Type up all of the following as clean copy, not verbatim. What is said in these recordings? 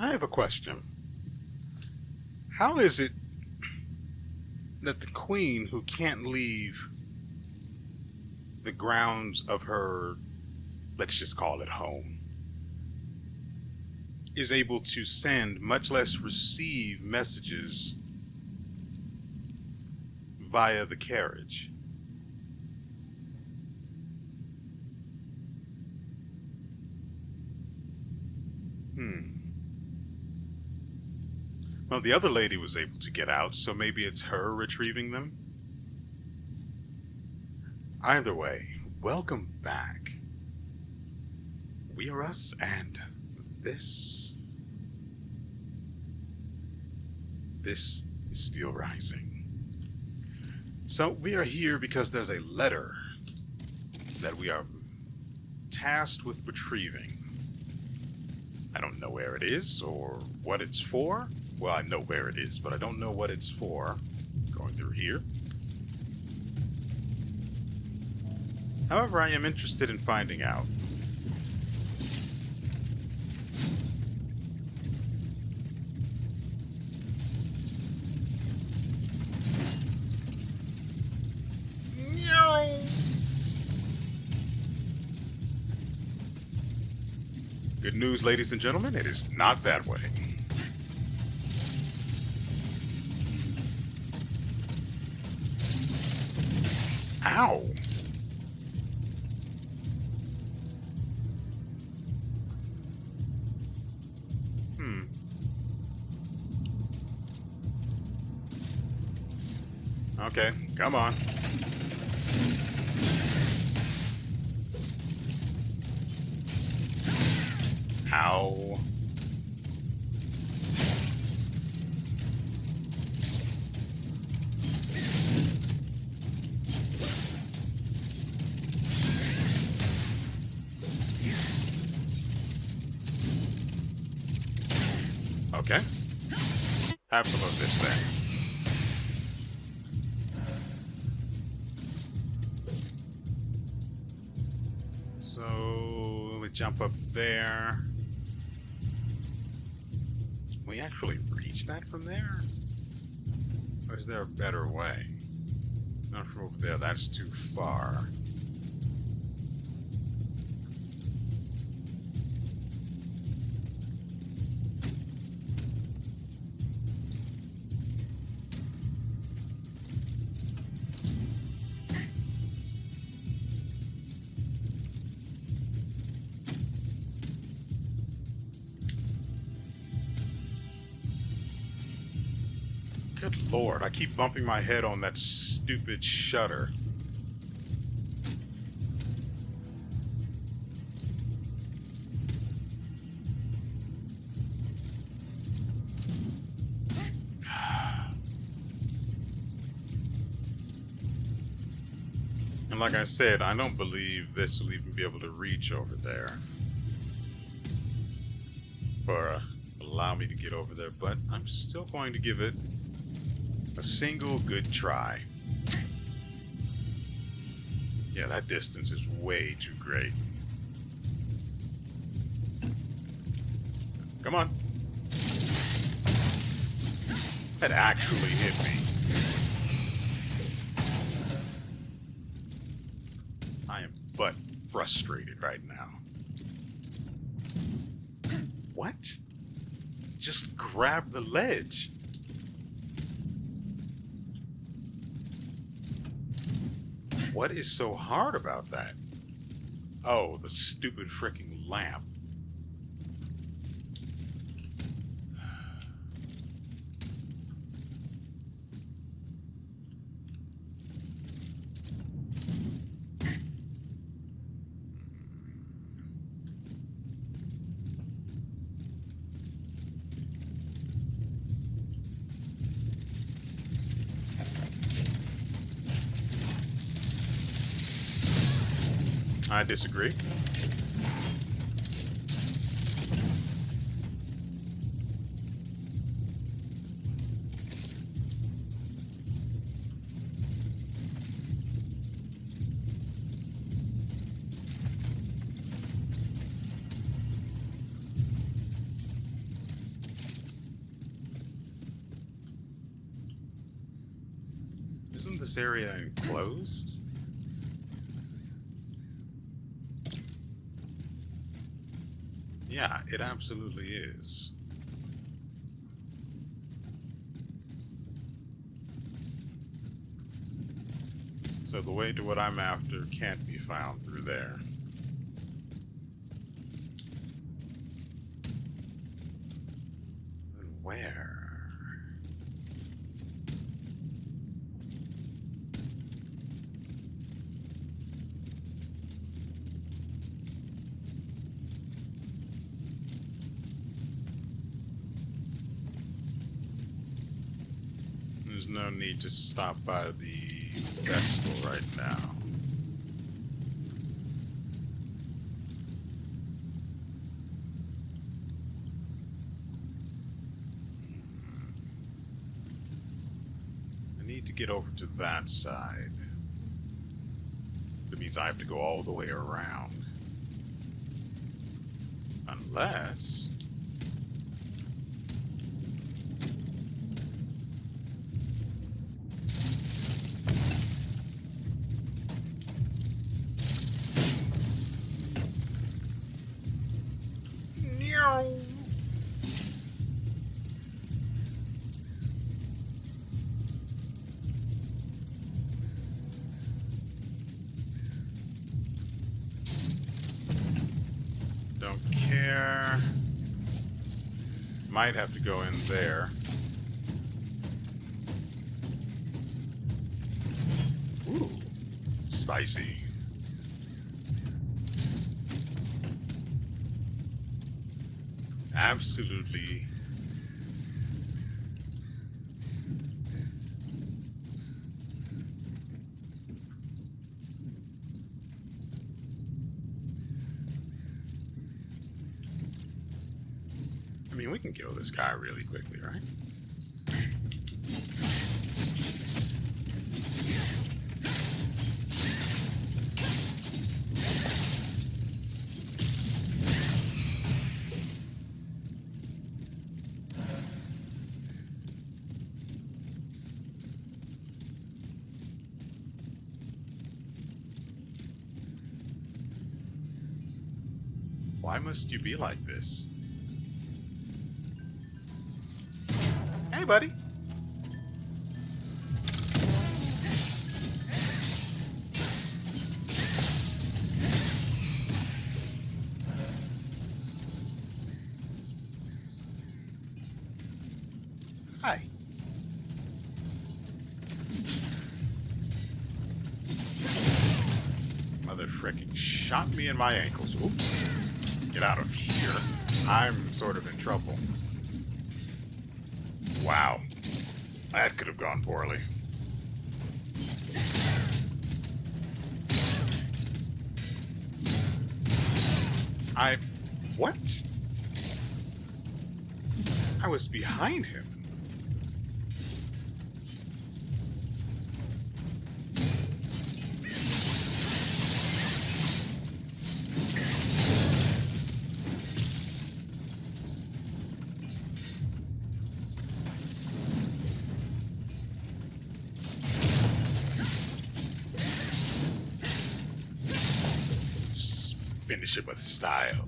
I have a question. How is it that the queen, who can't leave the grounds of her, let's just call it home, is able to send, much less receive, messages via the carriage? Hmm. Well, the other lady was able to get out, so maybe it's her retrieving them? Either way, welcome back. We are us, and this. This is Steel Rising. So, we are here because there's a letter that we are tasked with retrieving. I don't know where it is or what it's for. Well, I know where it is, but I don't know what it's for. Going through here. However, I am interested in finding out. Good news, ladies and gentlemen, it is not that way. Ow! Hmm. Okay, come on. Ow. Okay. Have some of this then. So we jump up there. We actually reach that from there? Or is there a better way? Not from over there, that's too far. Good lord, I keep bumping my head on that stupid shutter. And like I said, I don't believe this will even be able to reach over there. Or allow me to get over there, but I'm still going to give it a single good try. Yeah, that distance is way too great. Come on. That actually hit me. I am but frustrated right now. What? Just grab the ledge. What is so hard about that? Oh, the stupid freaking lamp. I disagree. this area enclosed? Yeah, it absolutely is. So the way to what I'm after can't be found through there. Then where? There's no need to stop by the festival right now. I need to get over to that side. That means I have to go all the way around. Unless... Don't care. Might have to go in there. Ooh, spicy. Absolutely. I mean, we can kill this guy really quickly, right? Why must you be like this? Hey, buddy. Hi. Mother frickin' shot me in my ankles. Oops. Get out of here. I'm sort of in trouble. Wow. That could have gone poorly. What? I was behind him. Finish it with style.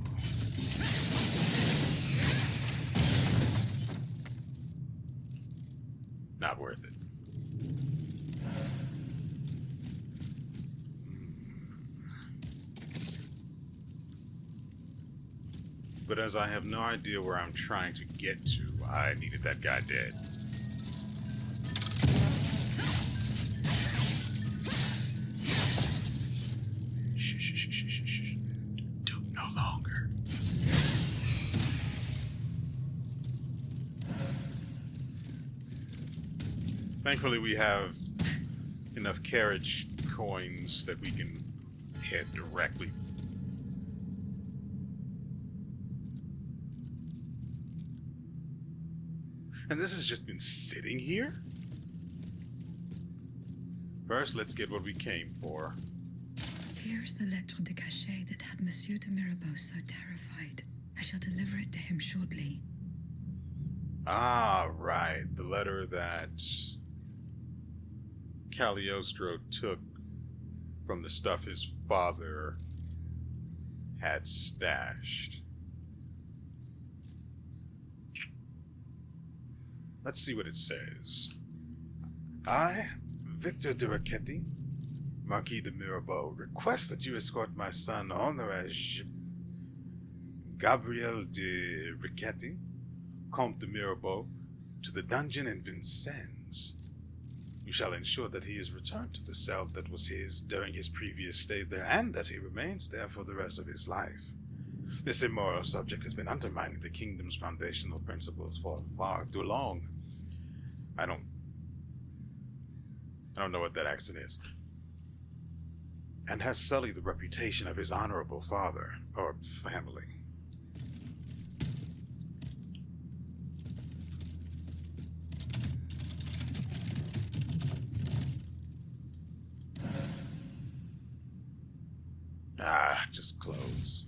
Not worth it. But as I have no idea where I'm trying to get to, I needed that guy dead. Thankfully, we have enough carriage coins that we can head directly. And this has just been sitting here? First, let's get what we came for. Here's the lettre de cachet that had Monsieur de Mirabeau so terrified. I shall deliver it to him shortly. Ah, right. The letter that Cagliostro took from the stuff his father had stashed. Let's see what it says. I, Victor de Riquetti, Marquis de Mirabeau, request that you escort my son Honoré Gabriel de Riquetti, Comte de Mirabeau, to the dungeon in Vincennes. You shall ensure that he is returned to the cell that was his during his previous stay there, and that he remains there for the rest of his life. This immoral subject has been undermining the kingdom's foundational principles for far too long. I don't know what that accent is. And has sullied the reputation of his honorable father, or family. Just clothes.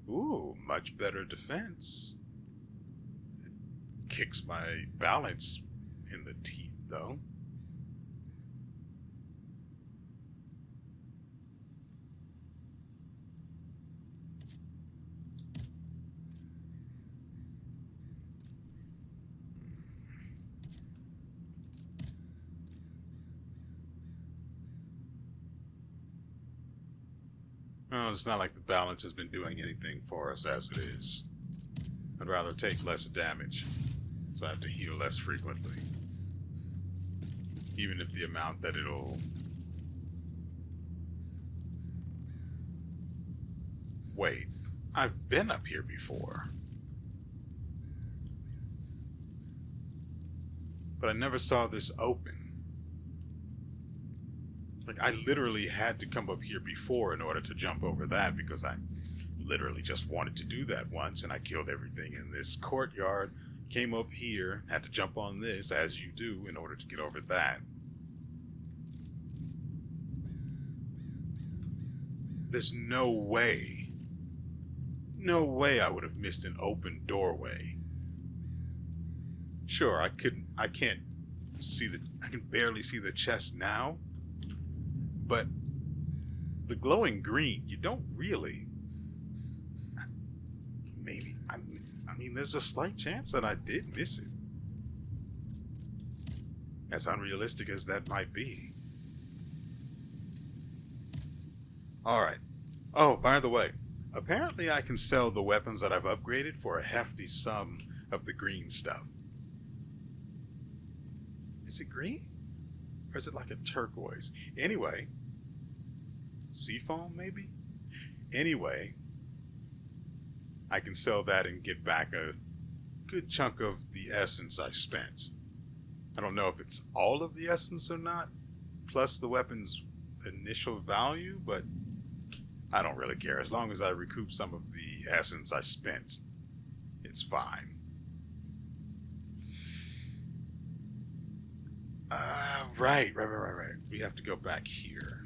Ooh, much better defense. It kicks my balance in the teeth, though. Well, it's not like the balance has been doing anything for us as it is. I'd rather take less damage, so I have to heal less frequently. Even if the amount that it'll... Wait, I've been up here before. But I never saw this open. Like, I literally had to come up here before in order to jump over that, because I literally just wanted to do that once, and I killed everything in this courtyard, came up here, had to jump on this, as you do, in order to get over that. There's no way I would have missed an open doorway. Sure, I can barely see the chest now. But the glowing green, you don't really... Maybe, I mean, there's a slight chance that I did miss it. As unrealistic as that might be. Alright. Oh, by the way, apparently I can sell the weapons that I've upgraded for a hefty sum of the green stuff. Is it green? Or is it like a turquoise? Anyway, seafoam maybe? Anyway, I can sell that and get back a good chunk of the essence I spent. I don't know if it's all of the essence or not, plus the weapon's initial value, but I don't really care. As long as I recoup some of the essence I spent, it's fine. Right. We have to go back here.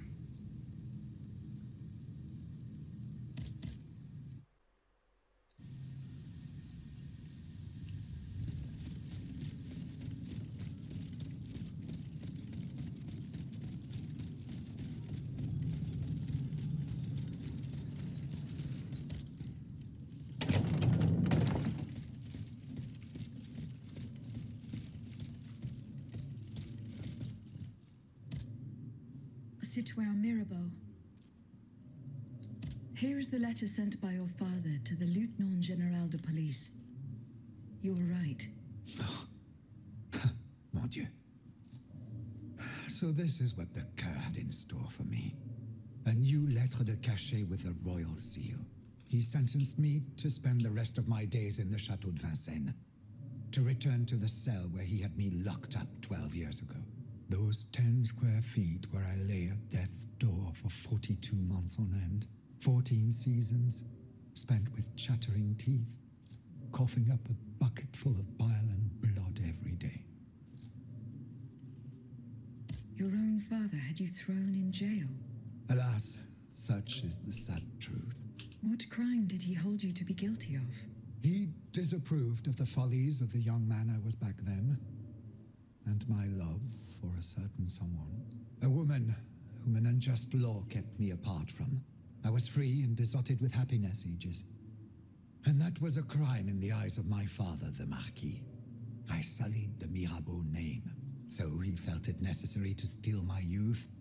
Citoyen Mirabeau. Here is the letter sent by your father to the Lieutenant General de Police. You were right. Mon Dieu. So this is what the Coeur had in store for me. A new lettre de cachet with a royal seal. He sentenced me to spend the rest of my days in the Chateau de Vincennes. To return to the cell where he had me locked up 12 years ago. Those 10 square feet where I lay at death's door for 42 months on end. 14 seasons, spent with chattering teeth, coughing up a bucket full of bile and blood every day. Your own father had you thrown in jail. Alas, such is the sad truth. What crime did he hold you to be guilty of? He disapproved of the follies of the young man I was back then. and my love for a certain someone. A woman whom an unjust law kept me apart from. I was free and besotted with happiness, Aegis. And that was a crime in the eyes of my father, the Marquis. I sullied the Mirabeau name, so he felt it necessary to steal my youth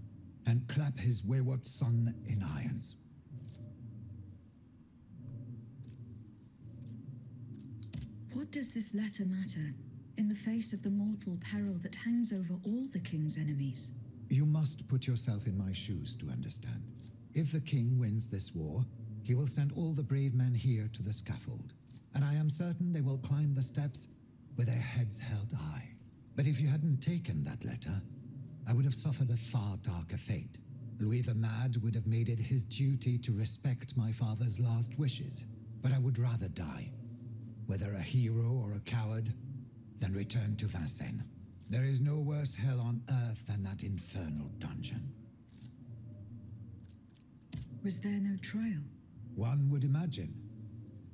and clap his wayward son in irons. What does this letter matter in the face of the mortal peril that hangs over all the king's enemies? You must put yourself in my shoes to understand. If the king wins this war, he will send all the brave men here to the scaffold, and I am certain they will climb the steps with their heads held high. But if you hadn't taken that letter, I would have suffered a far darker fate. Louis the Mad would have made it his duty to respect my father's last wishes, but I would rather die, whether a hero or a coward, than return to Vincennes. There is no worse hell on earth than that infernal dungeon. Was there no trial? One would imagine.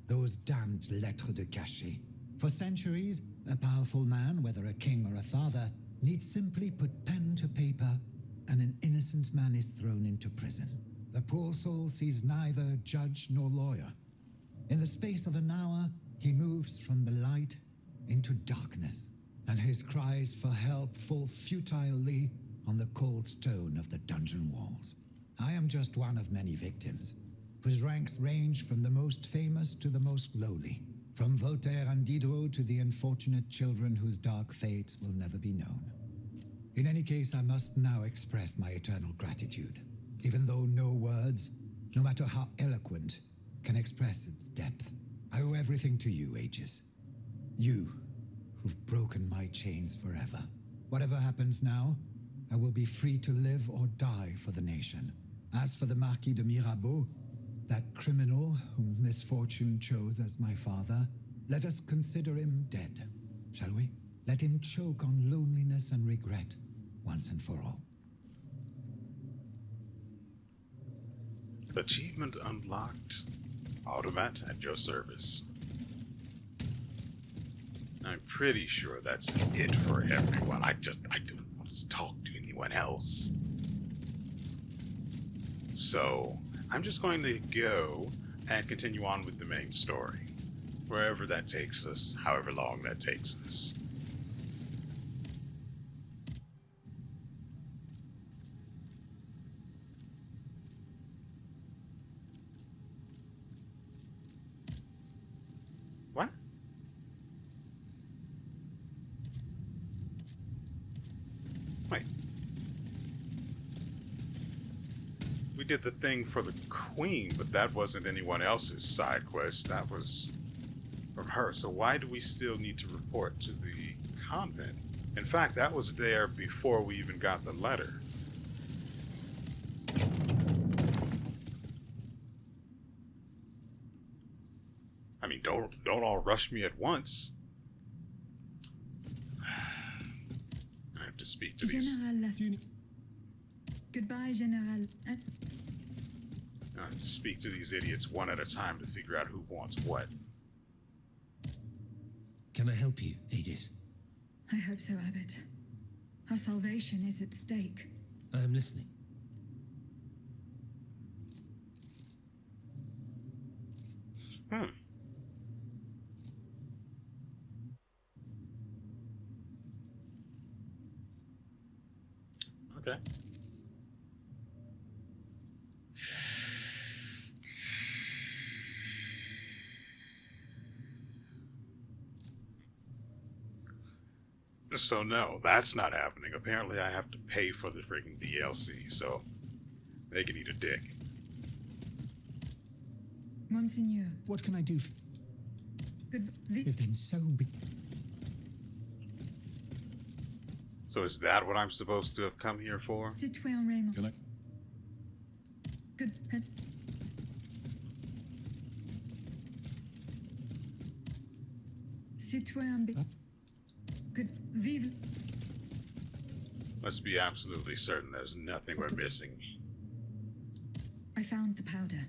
Those damned lettres de cachet. For centuries, a powerful man, whether a king or a father, needs simply put pen to paper, and an innocent man is thrown into prison. The poor soul sees neither judge nor lawyer. In the space of an hour, he moves from the light into darkness, and his cries for help fall futilely on the cold stone of the dungeon walls. I am just one of many victims, whose ranks range from the most famous to the most lowly, from Voltaire and Diderot to the unfortunate children whose dark fates will never be known. In any case, I must now express my eternal gratitude, even though no words, no matter how eloquent, can express its depth. I owe everything to you, Aegis. You, who've broken my chains forever. Whatever happens now, I will be free to live or die for the nation. As for the Marquis de Mirabeau, that criminal whom misfortune chose as my father, let us consider him dead, shall we? Let him choke on loneliness and regret, once and for all. Achievement unlocked. Automat at your service. I'm pretty sure that's it for everyone. I don't want to talk to anyone else. So, I'm just going to go and continue on with the main story. Wherever that takes us, however long that takes us. What? Wait. We did the thing for the queen, but that wasn't anyone else's side quest. That was from her. So why do we still need to report to the convent? In fact, that was there before we even got the letter. I mean, don't all rush me at once. I have to speak to these. General. Goodbye, General. I have to speak to these idiots one at a time to figure out who wants what. Can I help you, Aegis? I hope so, Abbot. Our salvation is at stake. I am listening. Okay. So no, that's not happening. Apparently I have to pay for the freaking DLC, so they can eat a dick. Monseigneur. What can I do for Good. We've been so big. So is that what I'm supposed to have come here for? Citoyen Raymond. Can I? Good. Citoyen B. Good. Vive. Let's be absolutely certain there's nothing we're missing. I found the powder.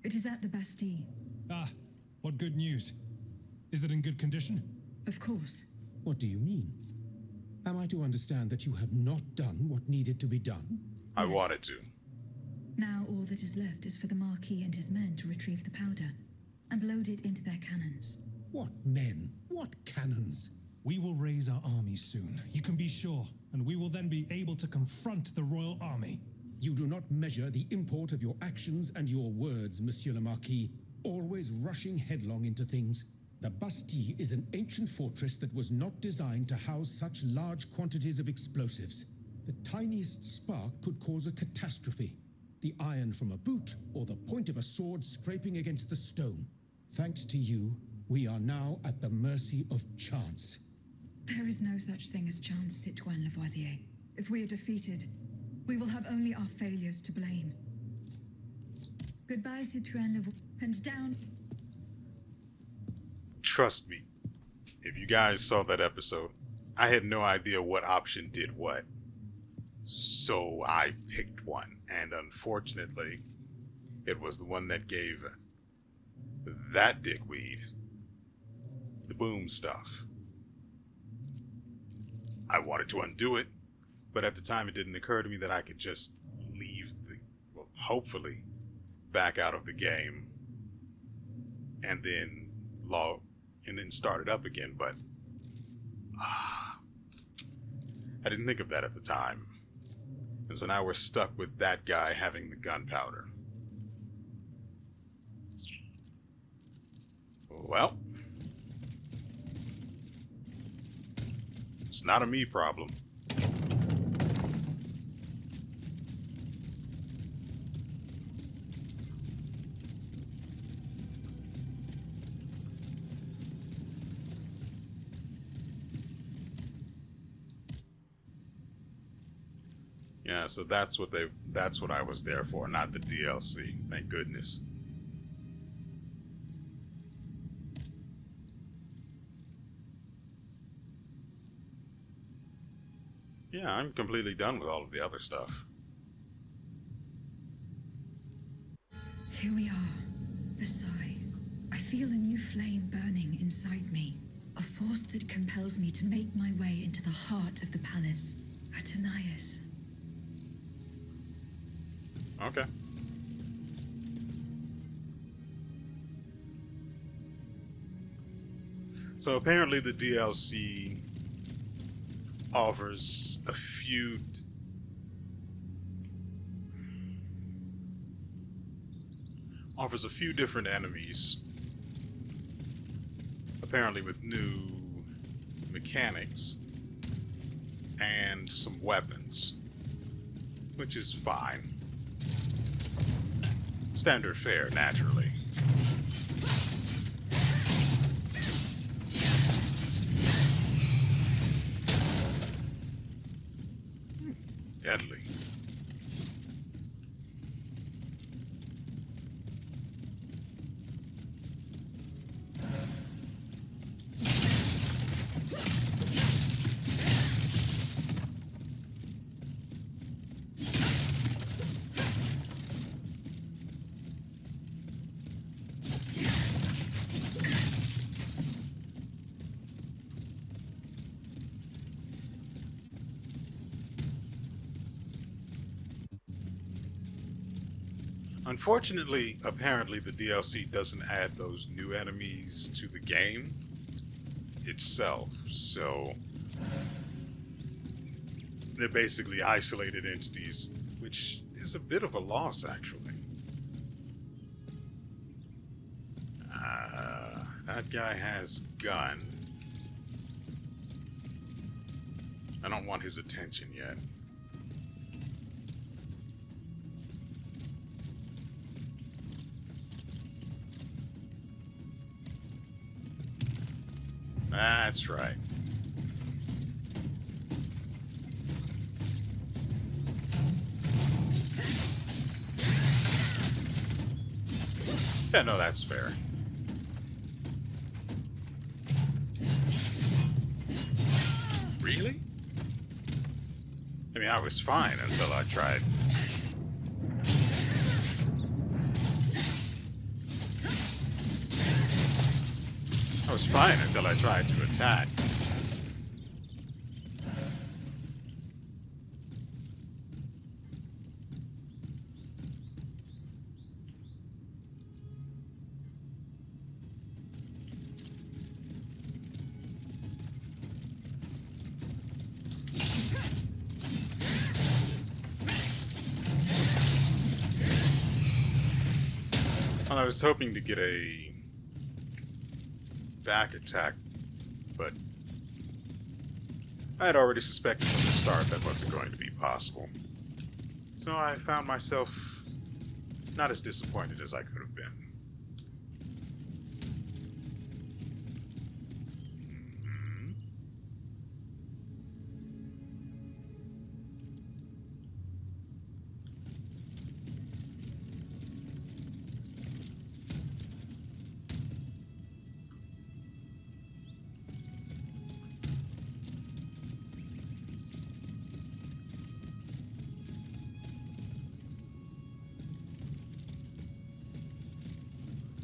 It is at the Bastille. Ah, what good news. Is it in good condition? Of course. What do you mean? Am I to understand that you have not done what needed to be done? I Yes. wanted to. Now all that is left is for the Marquis and his men to retrieve the powder and load it into their cannons. What men? What cannons? We will raise our army soon, you can be sure, and we will then be able to confront the royal army. You do not measure the import of your actions and your words, Monsieur le Marquis, always rushing headlong into things. The Bastille is an ancient fortress that was not designed to house such large quantities of explosives. The tiniest spark could cause a catastrophe. The iron from a boot or the point of a sword scraping against the stone. Thanks to you, we are now at the mercy of chance. There is no such thing as chance, Citoyen Lavoisier. If we are defeated, we will have only our failures to blame. Goodbye, Citoyen Lavoisier. And down. Trust me, if you guys saw that episode, I had no idea what option did what. So I picked one, and unfortunately, it was the one that gave that dickweed the boom stuff. I wanted to undo it, but at the time it didn't occur to me that I could just leave well, hopefully, back out of the game, and then start it up again, but I didn't think of that at the time. And so now we're stuck with that guy having the gunpowder. Well, it's not a me problem. Yeah, so that's what I was there for, not the DLC. Thank goodness. Yeah, I'm completely done with all of the other stuff. Here we are, Versailles. I feel a new flame burning inside me. A force that compels me to make my way into the heart of the palace. Athenais. Okay. So apparently the DLC offers a few different enemies, apparently with new mechanics and some weapons, which is fine. Standard fare, naturally. Deadly. Unfortunately, apparently the DLC doesn't add those new enemies to the game itself, so they're basically isolated entities, which is a bit of a loss, actually. That guy has gun. I don't want his attention yet. That's right. Yeah, no, that's fair. Really? I mean, I was fine until I tried. I was fine until I tried to attack. Well, I was hoping to get a back attack, but I had already suspected from the start that wasn't going to be possible. So I found myself not as disappointed as I could have been.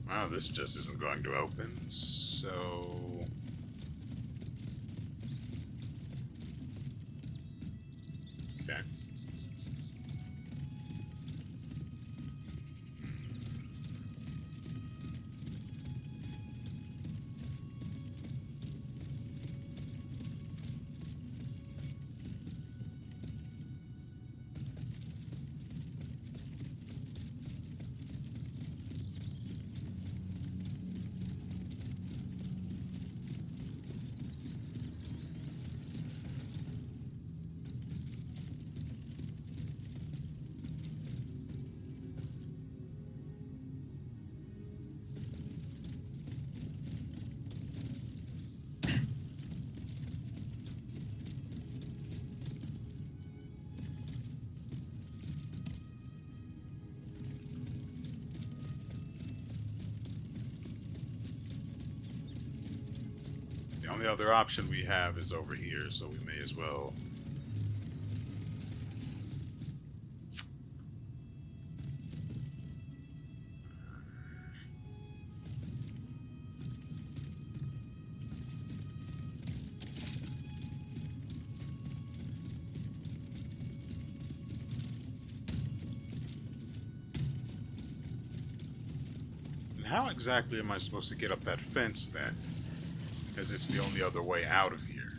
Wow, this just isn't going to open, so... Okay. The only other option we have is over here, so we may as well... And how exactly am I supposed to get up that fence then? Because it's the only other way out of here.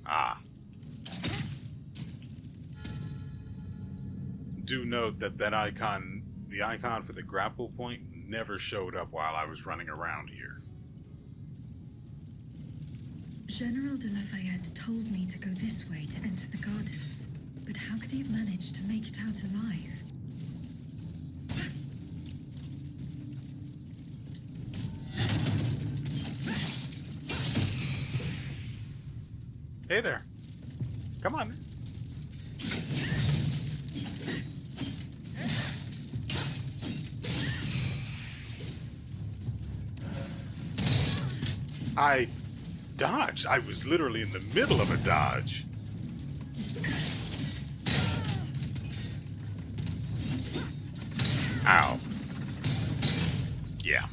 Ah. Do note that that icon, the icon for the grapple point, never showed up while I was running around here. General de Lafayette told me to go this way to enter the gardens, but how could he have managed to make it out alive? Hey there. Come on. I dodged. I was literally in the middle of a dodge. Ow. Yeah.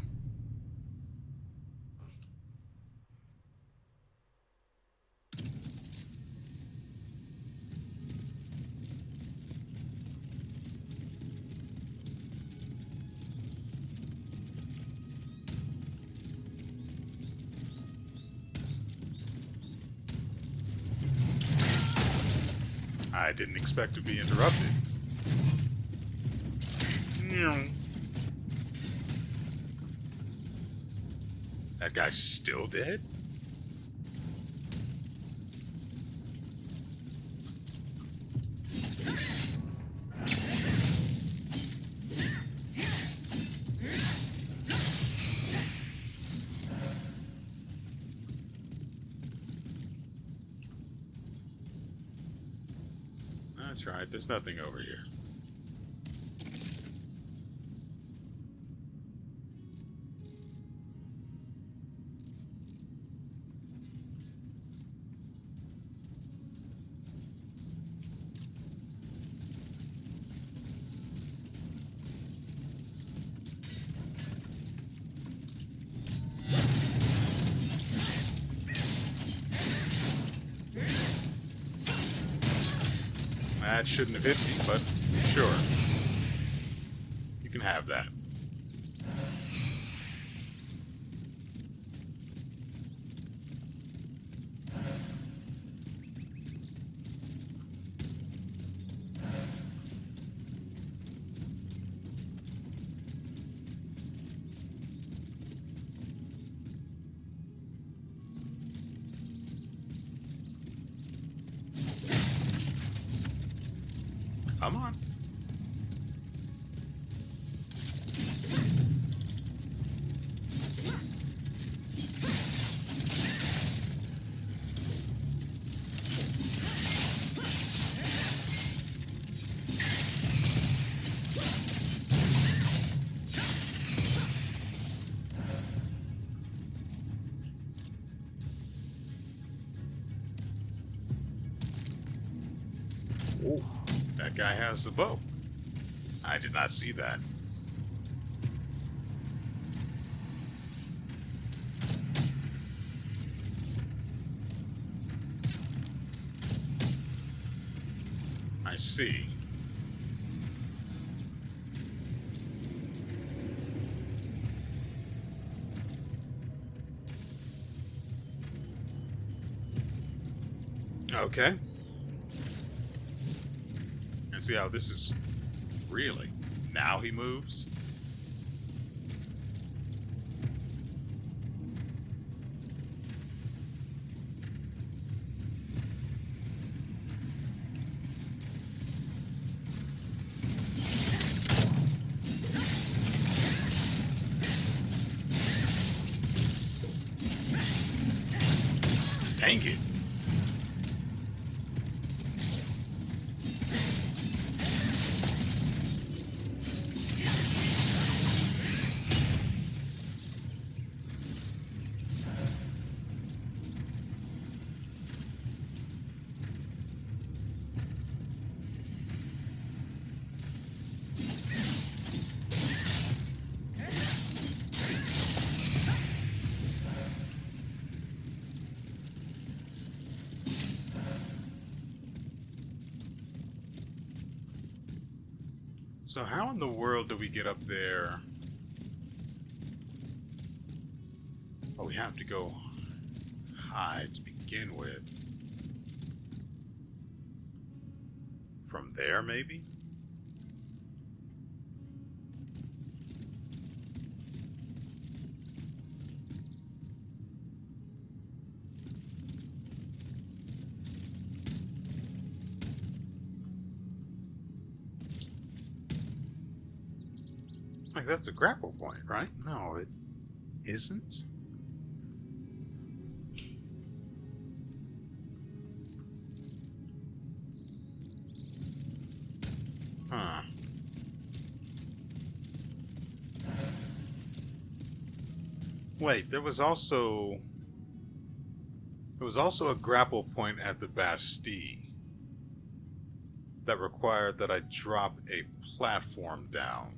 I didn't expect to be interrupted. That guy's still dead? That's right, there's nothing over here. That shouldn't have hit me, but sure. You can have that. Come on. Oh, that guy has the bow. I did not see that. I see. Okay. And see how this is really. Now he moves. Dang it. So how in the world do we get up there? Oh, we have to go high to begin with. From there, maybe? Like, that's a grapple point, right? No, it isn't. Huh. Wait, there was also a grapple point at the Bastille that required that I drop a platform down.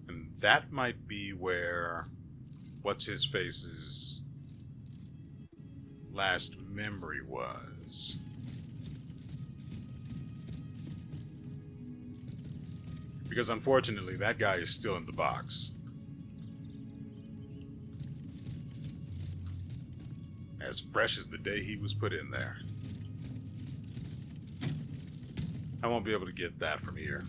And that might be where What's-His-Face's last memory was. Because unfortunately, that guy is still in the box. As fresh as the day he was put in there. I won't be able to get that from here.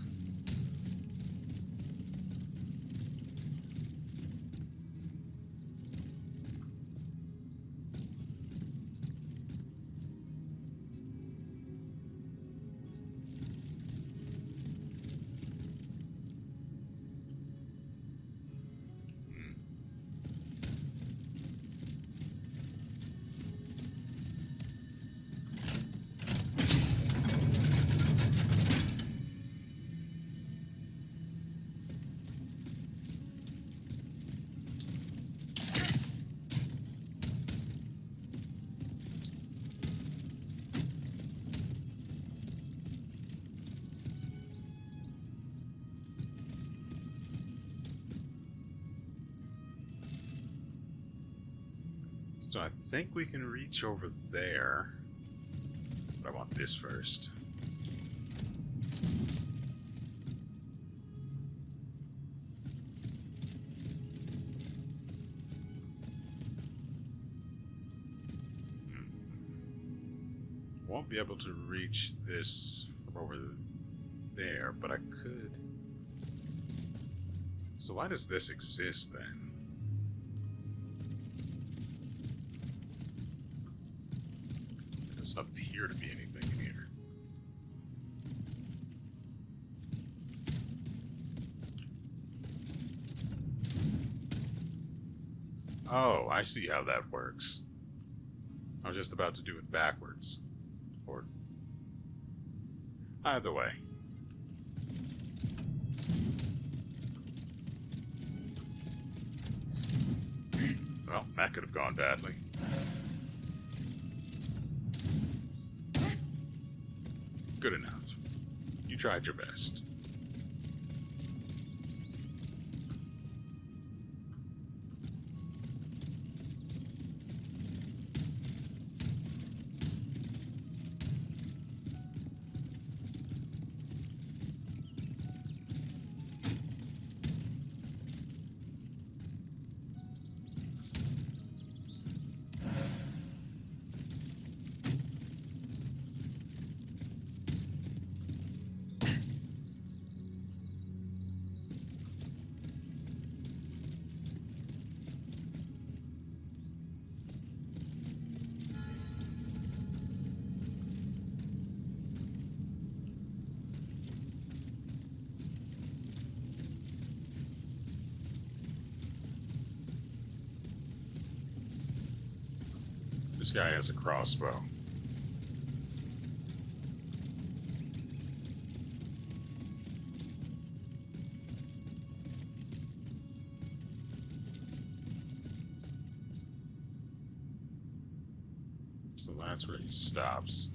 So I think we can reach over there. But I want this first. Won't be able to reach this from over there, but I could. So why does this exist then? There doesn't appear to be anything in here. Oh, I see how that works. I was just about to do it backwards. Or... either way. Well, that could have gone badly. Good enough. You tried your best. This guy has a crossbow. So that's where he stops.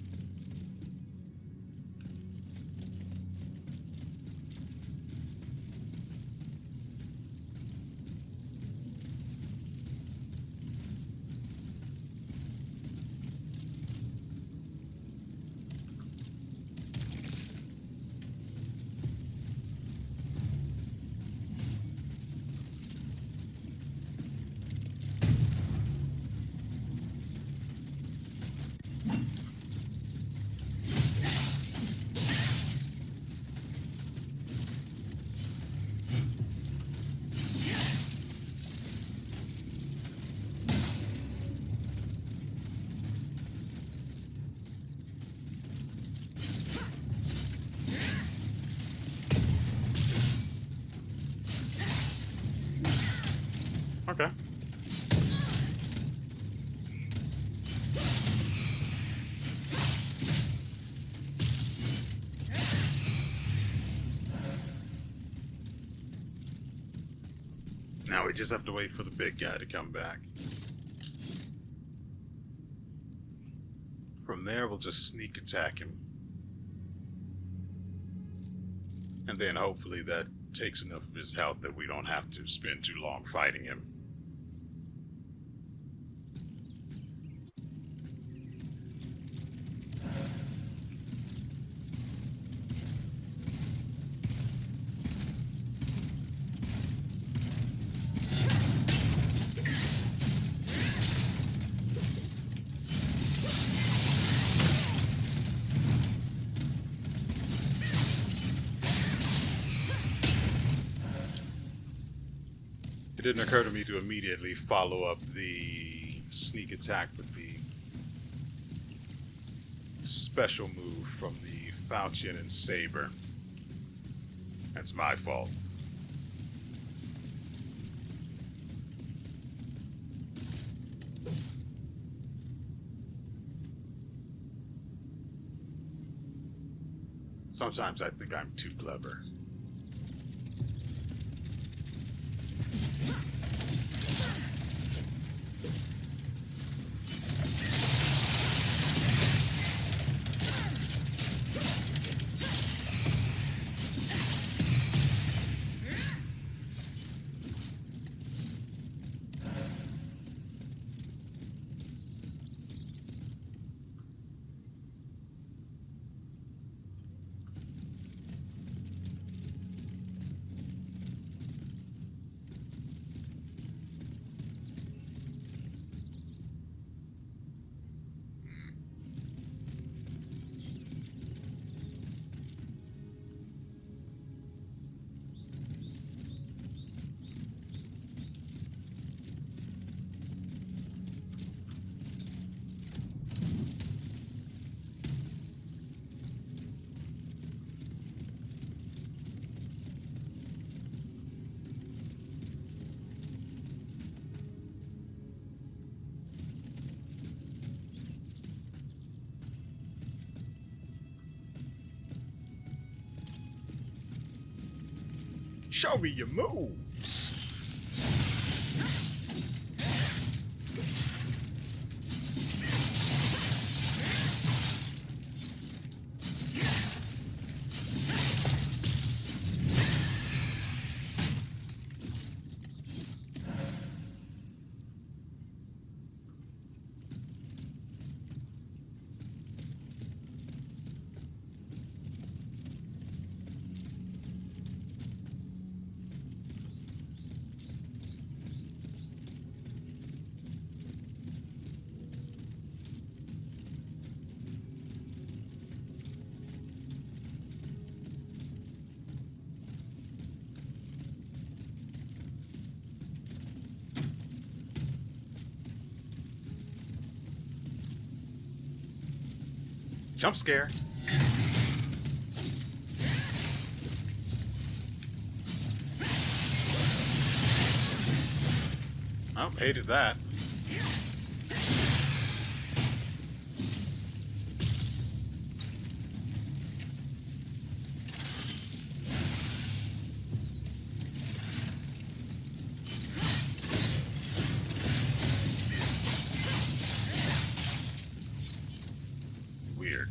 Okay. Now we just have to wait for the big guy to come back. From there, we'll just sneak attack him. And then hopefully that takes enough of his health that we don't have to spend too long fighting him. It didn't occur to me to immediately follow up the sneak attack with the special move from the Falchion and Saber. That's my fault. Sometimes I think I'm too clever. Show me your moves. Jump scare. Oh, hated that. Weird.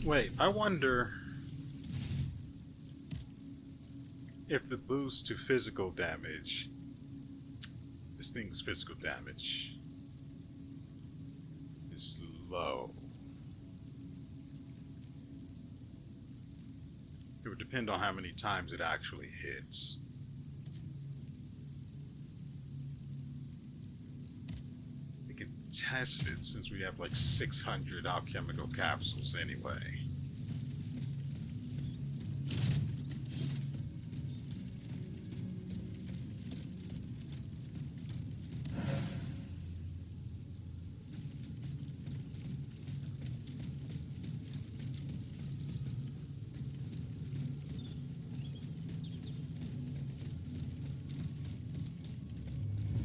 Wait, I wonder if the boost to physical damage, this thing's physical damage, is low. It would depend on how many times it actually hits. We can test it since we have like 600 alchemical capsules anyway.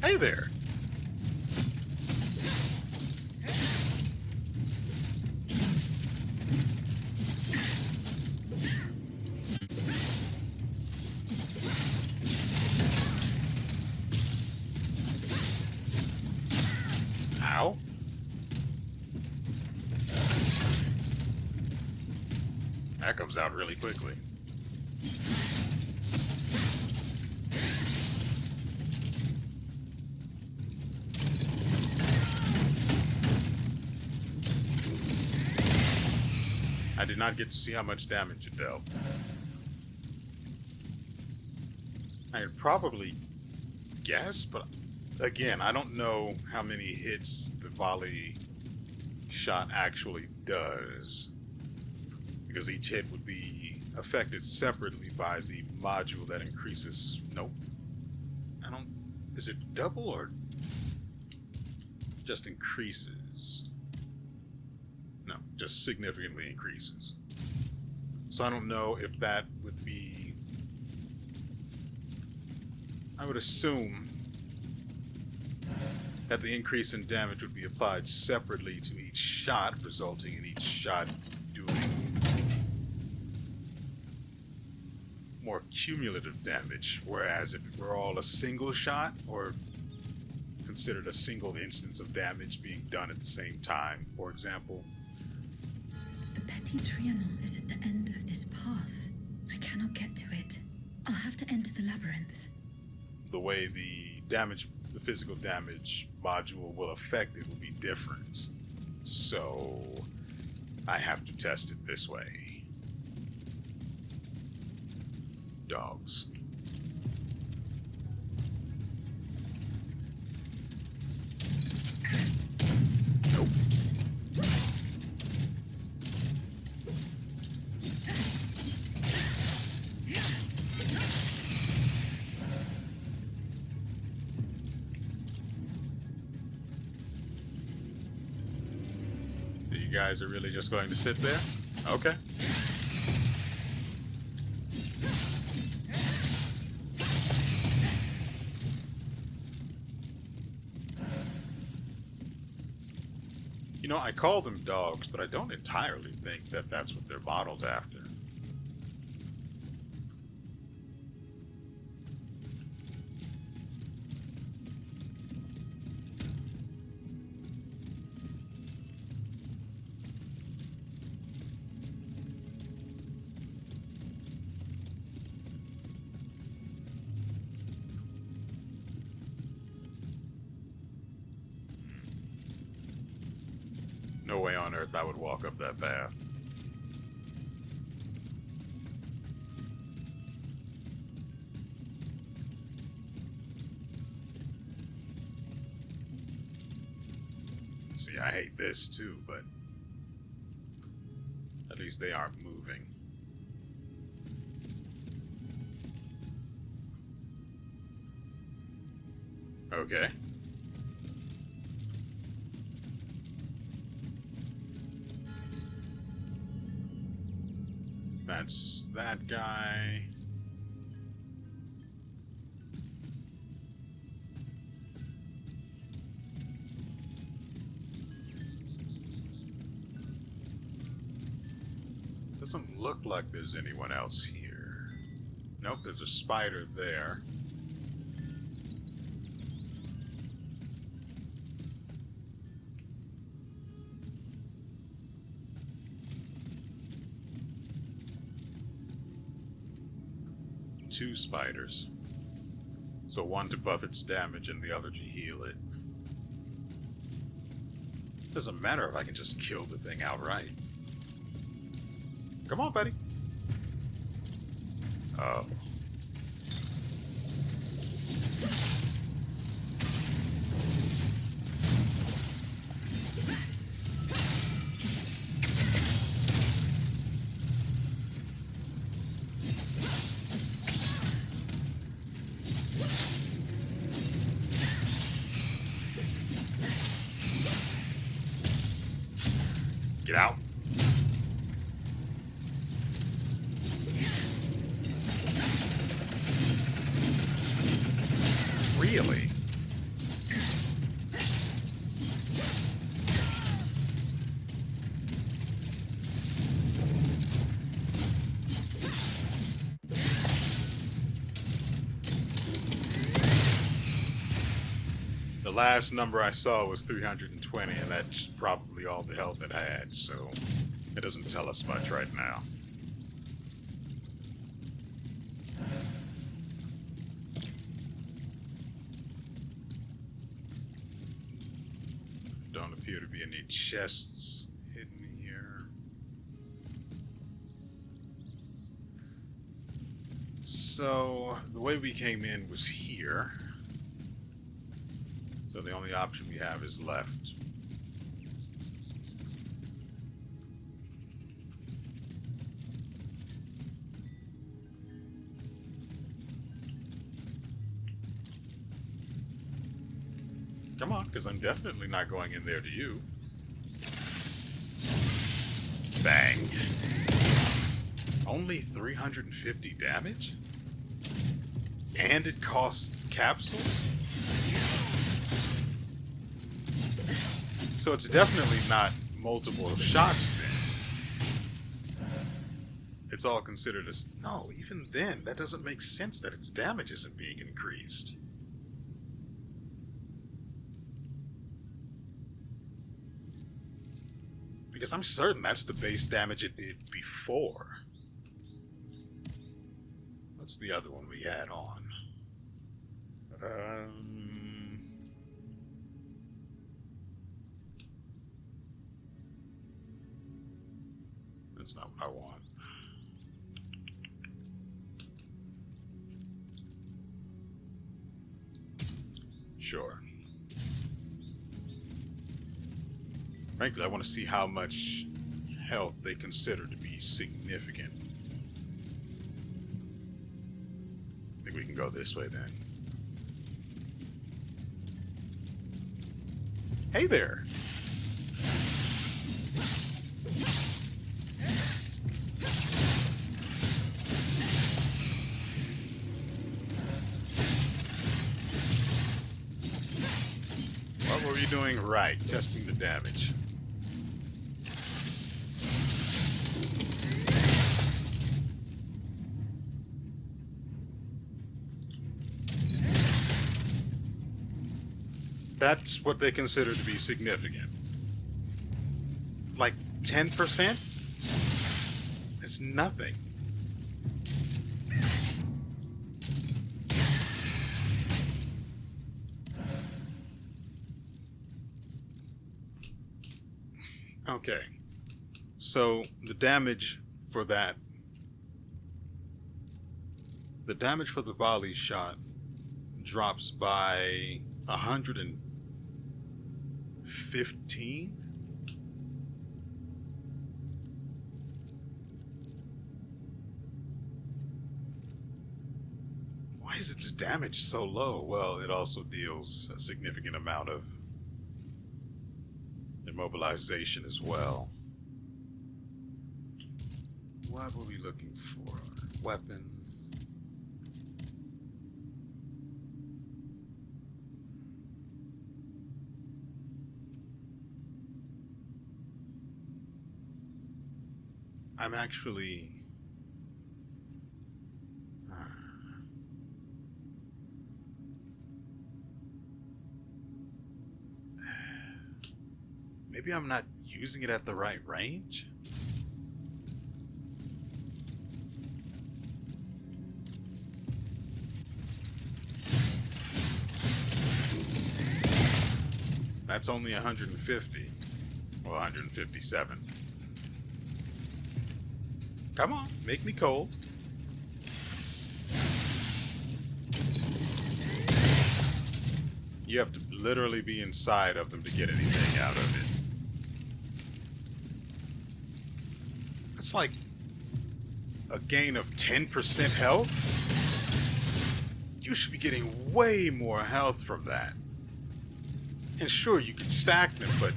Hey there. Ow. That comes out really quickly. I did not get to see how much damage it dealt. I could probably guess, but again, I don't know how many hits the volley shot actually does, because each hit would be affected separately by the module that increases. Nope. I don't. Is it double or just increases? No, just significantly increases. So I don't know if that would be. I would assume that the increase in damage would be applied separately to each shot, resulting in each shot doing more cumulative damage, whereas if it were all a single shot, or considered a single instance of damage being done at the same time, for example. The Petit Trianon is at the end of this path. I cannot get to it. I'll have to enter the labyrinth. The way the damage, the physical damage module will affect it will be different. So I have to test it this way. Dogs. Nope. you guys are really just going to sit there? Okay. You know, I call them dogs, but I don't entirely think that that's what they're modeled after. No way on earth I would walk up that path. See, I hate this too, but at least they aren't moving. Okay. That's that guy. Doesn't look like there's anyone else here. Nope, there's a spider there. Two spiders. So one to buff its damage and the other to heal it. Doesn't matter if I can just kill the thing outright. Come on, buddy. Oh. Get out. Really? The last number I saw was 320, and that's probably all the health it had, so it doesn't tell us much right now. Don't appear to be any chests hidden here. So, the way we came in was here. So the only option we have is left. Come on, because I'm definitely not going in there to you. Bang. Only 350 damage? And it costs capsules? So it's definitely not multiple shots then. It's all considered as... No, even then, that doesn't make sense that its damage isn't being increased. Because I'm certain that's the base damage it did before. What's the other one we had on? That's not what I want. Sure. Frankly, I want to see how much health they consider to be significant. I think we can go this way then. Hey there! What were we doing right? Testing the damage. That's what they consider to be significant. Like 10%? It's nothing. Okay. So the damage for that, the damage for the volley shot drops by 115. Why is its damage so low? Well, it also deals a significant amount of immobilization as well. What were we looking for? Weapon. I'm actually maybe I'm not using it at the right range. That's only 150. Well, 157. Come on, make me cold. You have to literally be inside of them to get anything out of it. That's like a gain of 10% health. You should be getting way more health from that. And sure, you can stack them, but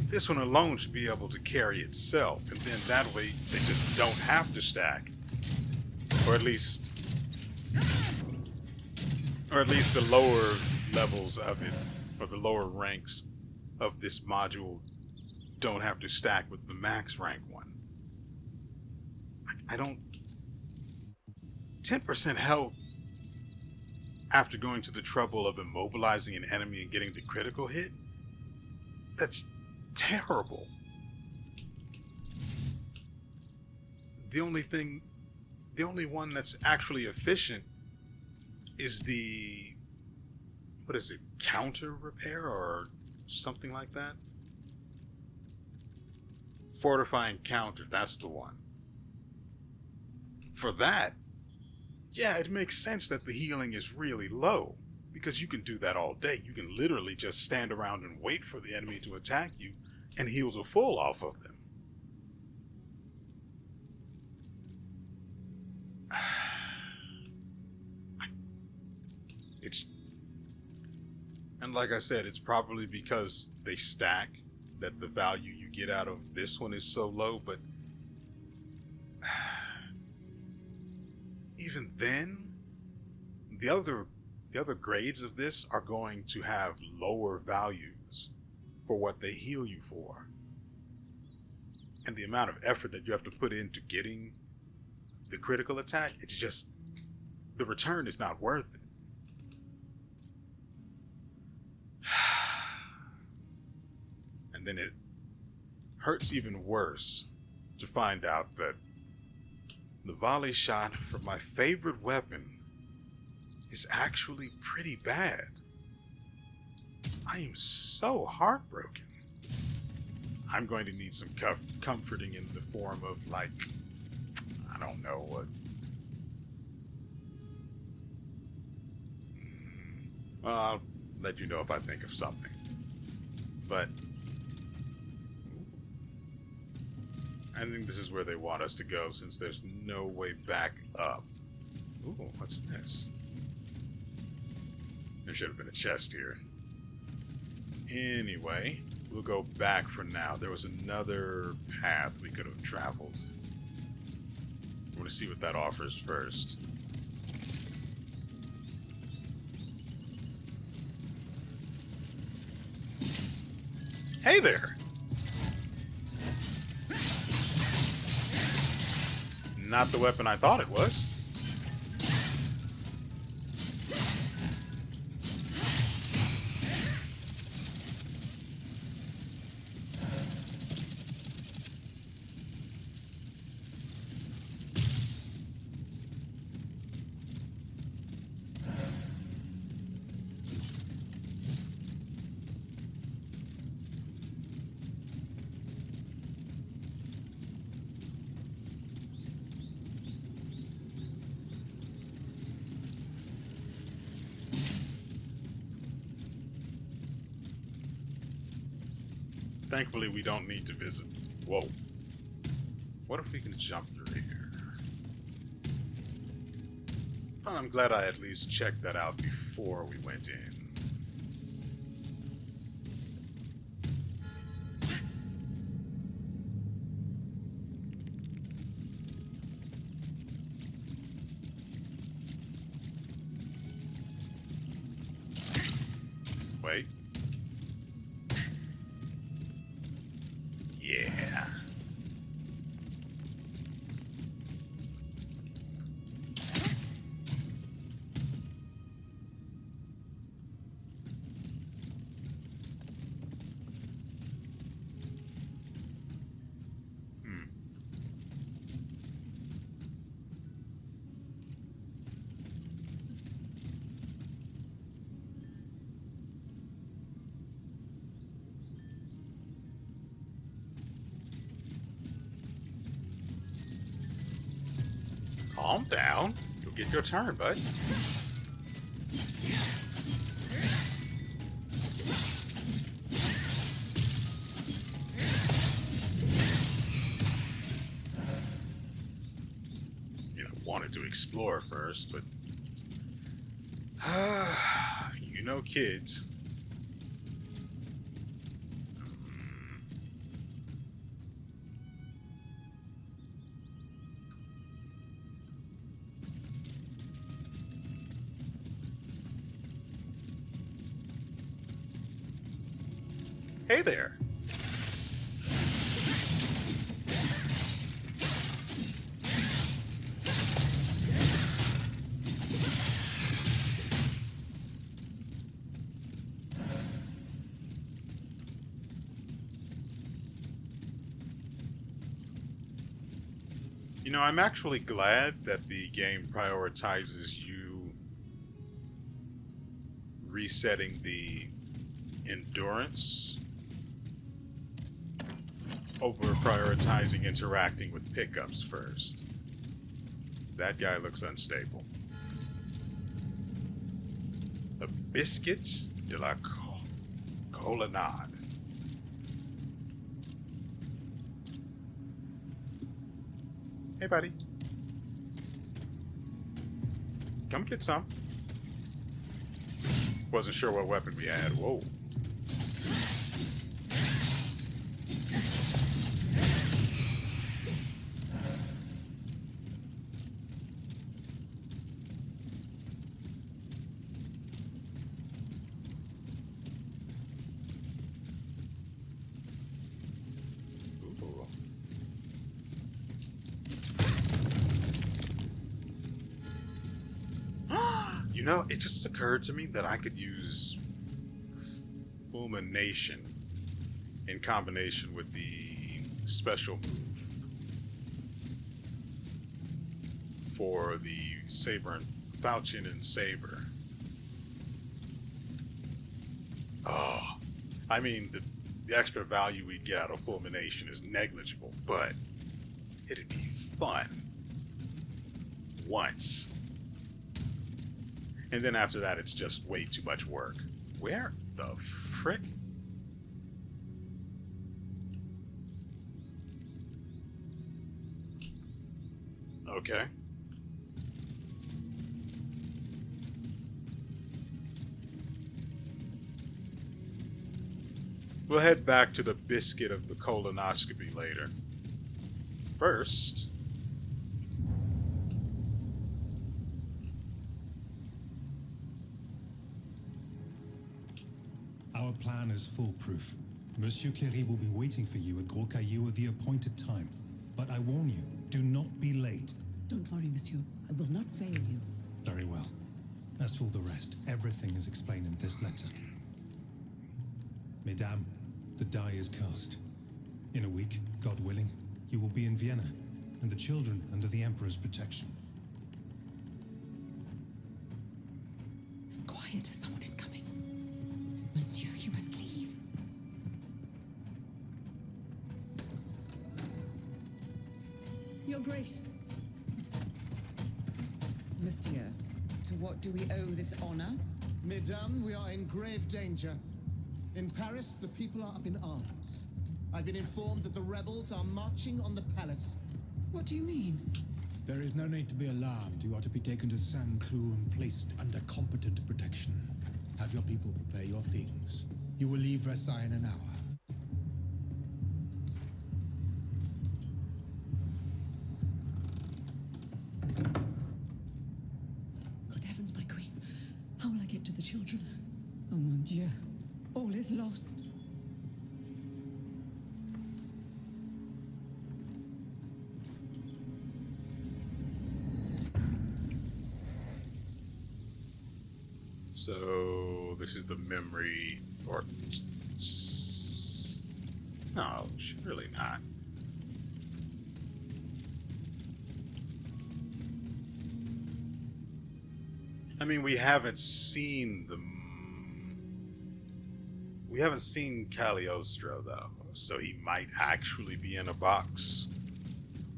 this one alone should be able to carry itself, and then that way they just don't have to stack. Or at least the lower levels of it, or the lower ranks of this module don't have to stack with the max rank one. I don't... 10% health after going to the trouble of immobilizing an enemy and getting the critical hit? That's terrible. The only one that's actually efficient is the, what is it, counter repair or something like that? Fortifying counter, that's the one. For that, yeah, it makes sense that the healing is really low, because you can do that all day. You can literally just stand around and wait for the enemy to attack you and heal to full off of them. And like I said, it's probably because they stack that the value you get out of this one is so low, but even then, the other grades of this are going to have lower values for what they heal you for. And the amount of effort that you have to put into getting the critical attack, it's just, the return is not worth it. And then it hurts even worse to find out that the volley shot from my favorite weapon is actually pretty bad. I am so heartbroken. I'm going to need some comforting in the form of, like, I don't know what. I'll let you know if I think of something. But I think this is where they want us to go, since there's no way back up. Ooh, what's this? There should have been a chest here. Anyway, we'll go back for now. There was another path we could have traveled. I want to see what that offers first. Hey there! Not the weapon I thought it was. Thankfully, we don't need to visit. Whoa. What if we can jump through here? Well, I'm glad I at least checked that out before we went in. Wait. Yeah. Calm down. You'll get your turn, bud. You know, wanted to explore first, but you know, kids. Hey there. You know, I'm actually glad that the game prioritizes you resetting the endurance over prioritizing interacting with pickups first. That guy looks unstable. A biscuit de la colonnade. Hey, buddy. Come get some. Wasn't sure what weapon we had. Whoa. You know, it just occurred to me that I could use Fulmination in combination with the special move for the Saber and Falchion and Saber. Oh, I mean, the extra value we'd get out of Fulmination is negligible, but it'd be fun once. And then after that, it's just way too much work. Where the frick? Okay. We'll head back to the biscuit of the colonoscopy later. First, Our plan is foolproof. Monsieur Cléry will be waiting for you at Gros Caillou at the appointed time. But I warn you, do not be late. Don't worry, monsieur. I will not fail you. Very well. As for the rest, everything is explained in this letter. Mesdames, the die is cast. In a week, God willing, you will be in Vienna, and the children under the Emperor's protection. Quiet, someone is coming. Monsieur, you must leave. Your Grace. Monsieur, to what do we owe this honor? Mesdames, we are in grave danger. In Paris, the people are up in arms. I've been informed that the rebels are marching on the palace. What do you mean? There is no need to be alarmed. You are to be taken to Saint-Cloud and placed under competent protection. Have your people prepare your things. You will leave Versailles in an hour. Good heavens, my queen. How will I get to the children? Oh, mon Dieu. All is lost. So this is the memory, or no, surely not. I mean, we haven't seen Cagliostro though, so he might actually be in a box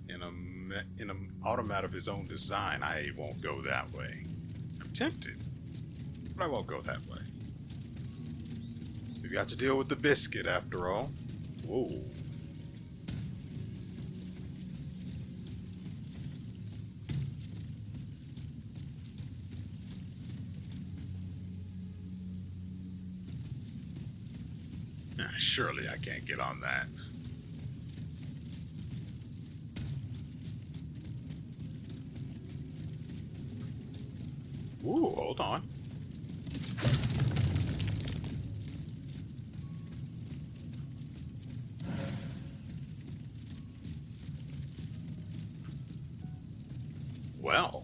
in an automat of his own design. I won't go that way. I'm tempted, but I won't go that way. We've got to deal with the biscuit after all. Whoa. Surely I can't get on that. Ooh, hold on. Well.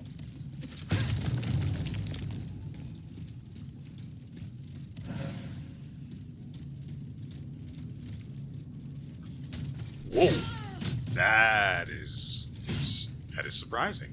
Whoa. That is surprising.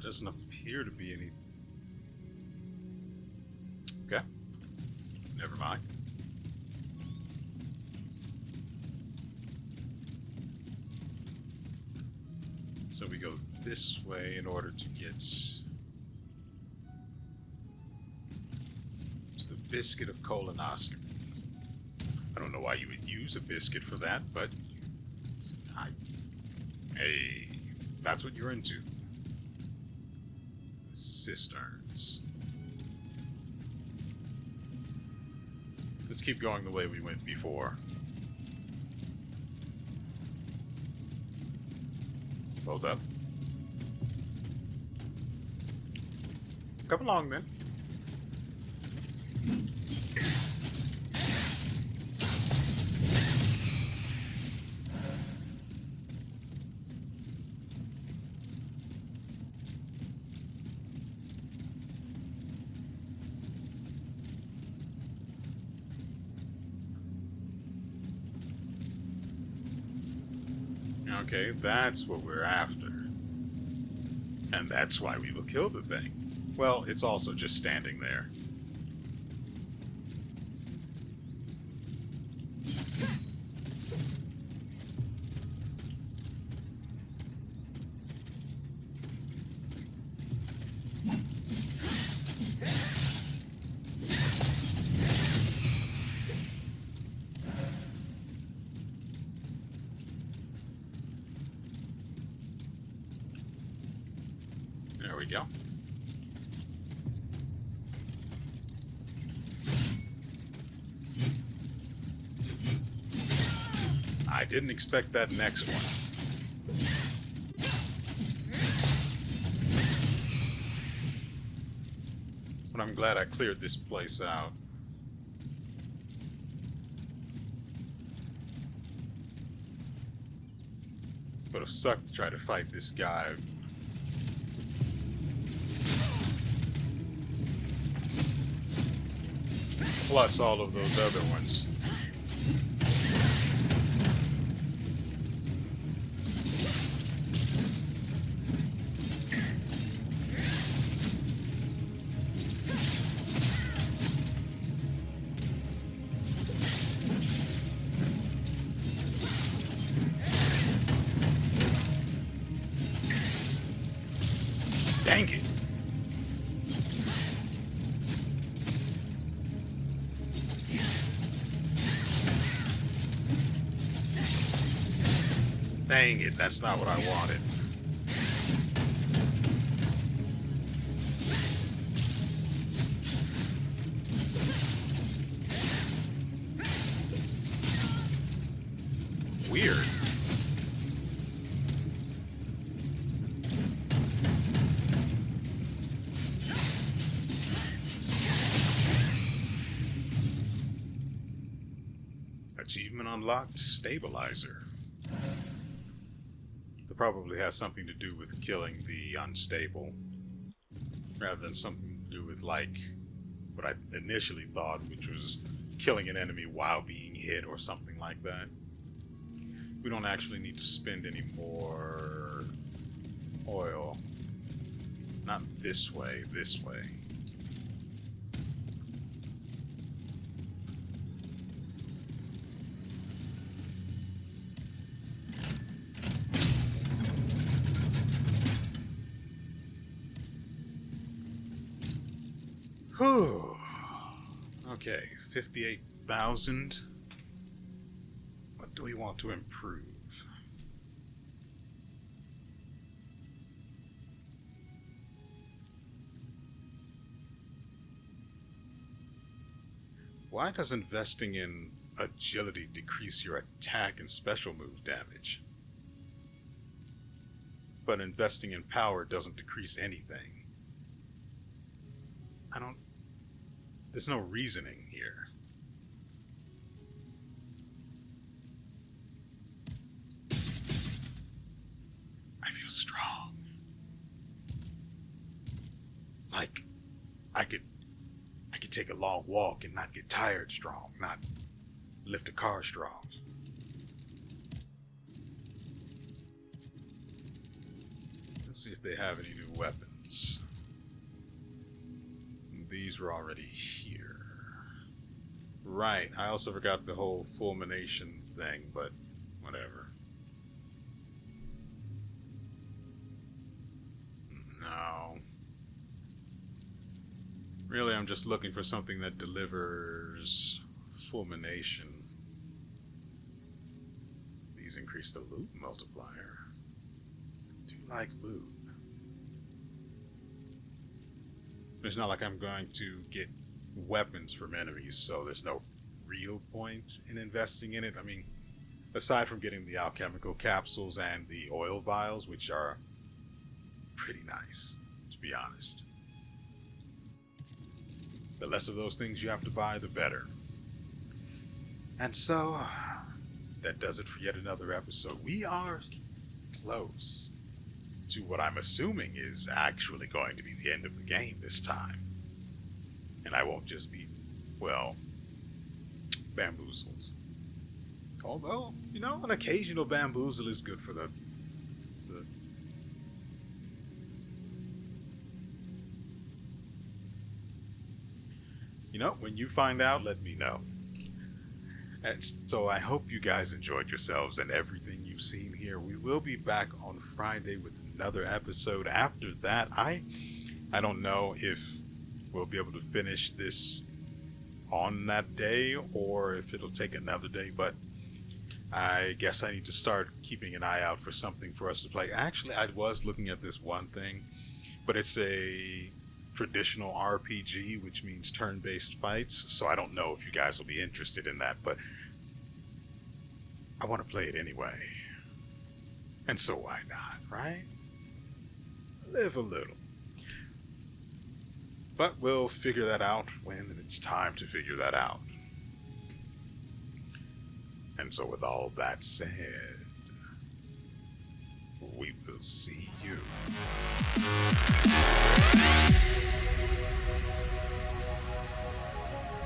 Doesn't appear to be any. Okay. Never mind. So we go this way in order to get to the biscuit of colonoscopy. I don't know why you would use a biscuit for that, but hey, that's what you're into. Cisterns. Let's keep going the way we went before. Hold up. Come along then. Okay, that's what we're after. And that's why we will kill the thing. Well, it's also just standing there. There we go. I didn't expect that next one. But I'm glad I cleared this place out. Would have sucked to try to fight this guy. Plus all of those other ones. Dang it. Dang it, that's not what I wanted. Weird. Achievement unlocked, stabilizer. That probably has something to do with killing the unstable, rather than something to do with, like, what I initially thought, which was killing an enemy while being hit or something like that. We don't actually need to spend any more oil. Not this way, this way. Whew. Okay, 58,000. What do we want to improve? Why does investing in agility decrease your attack and special move damage? But investing in power doesn't decrease anything. There's no reasoning here. I feel strong. Like I could take a long walk and not get tired strong, not lift a car strong. Let's see if they have any new weapons. These were already here. Right, I also forgot the whole fulmination thing, but whatever. No. Really, I'm just looking for something that delivers fulmination. These increase the loot multiplier. I do like loot. It's not like I'm going to get weapons from enemies, so there's no real point in investing in it. I mean, aside from getting the alchemical capsules and the oil vials, which are pretty nice, to be honest. The less of those things you have to buy, the better. And so, that does it for yet another episode. We are close to what I'm assuming is actually going to be the end of the game this time. And I won't just be, well, bamboozled. Although, an occasional bamboozle is good for the when you find out, let me know. And so I hope you guys enjoyed yourselves and everything you've seen here. We will be back on Friday with another episode. After that, I don't know if we'll be able to finish this on that day or if it'll take another day, but I guess I need to start keeping an eye out for something for us to play. Actually, I was looking at this one thing, but it's a traditional RPG, which means turn-based fights, so I don't know if you guys will be interested in that, but I want to play it anyway. And so why not, right? Live a little. But we'll figure that out when it's time to figure that out. And so with all that said, we will see you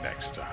next time.